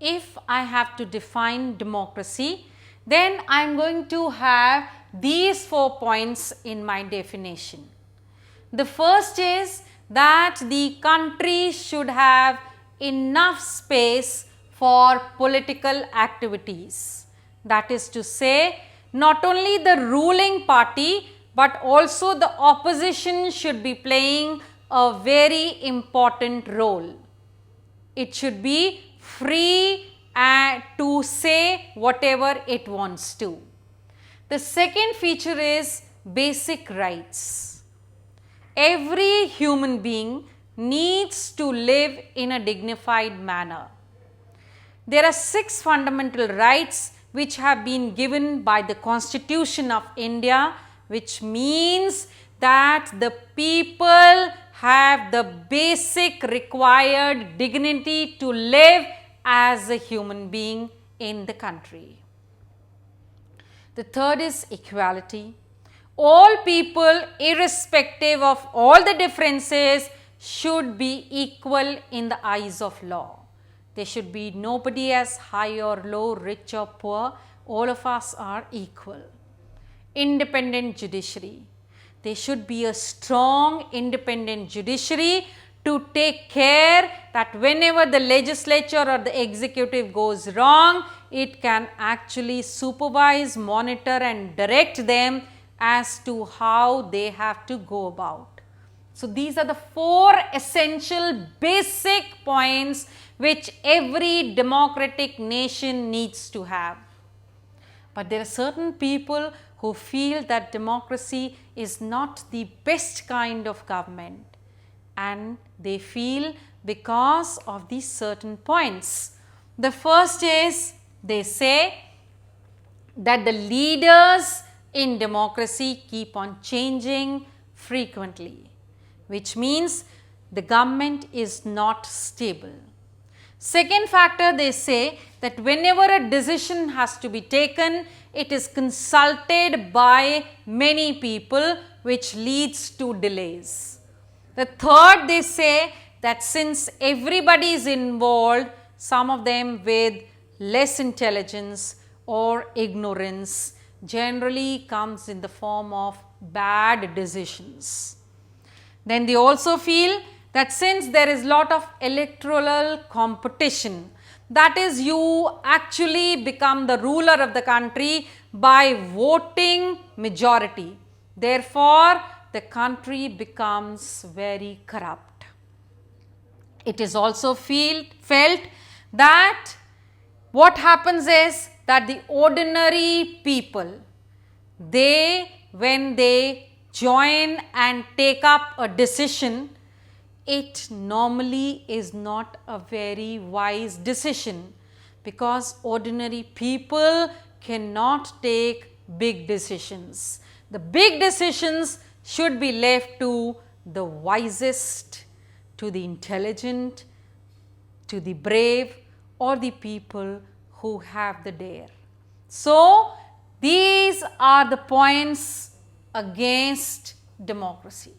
if I have to define democracy, then I am going to have these 4 points in my definition. The first is that the country should have enough space for political activities. That is to say, not only the ruling party but also the opposition should be playing a very important role. It should be free to say whatever it wants to. The second feature is basic rights. Every human being needs to live in a dignified manner. There are 6 fundamental rights which have been given by the Constitution of India, which means that the people have the basic required dignity to live as a human being in the country. The third is equality. All people, irrespective of all the differences, should be equal in the eyes of law. There should be nobody as high or low, rich or poor. All of us are equal. Independent judiciary. There should be a strong independent judiciary to take care that whenever the legislature or the executive goes wrong, it can actually supervise, monitor and direct them as to how they have to go about. So, these are the 4 essential basic points which every democratic nation needs to have. But there are certain people who feel that democracy is not the best kind of government, and they feel because of these certain points. The first is, they say that the leaders in democracy keep on changing frequently, which means the government is not stable. Second factor, they say that whenever a decision has to be taken, it is consulted by many people, which leads to delays. The third, they say that since everybody is involved, some of them with less intelligence or ignorance, generally comes in the form of bad decisions. Then they also feel that since there is lot of electoral competition, that is, you actually become the ruler of the country by voting majority. Therefore, the country becomes very corrupt. It is also felt that what happens is that the ordinary people, when they join and take up a decision, it normally is not a very wise decision, because ordinary people cannot take big decisions. The big decisions should be left to the wisest, to the intelligent, to the brave, or the people who have the dare. So, these are the points against democracy.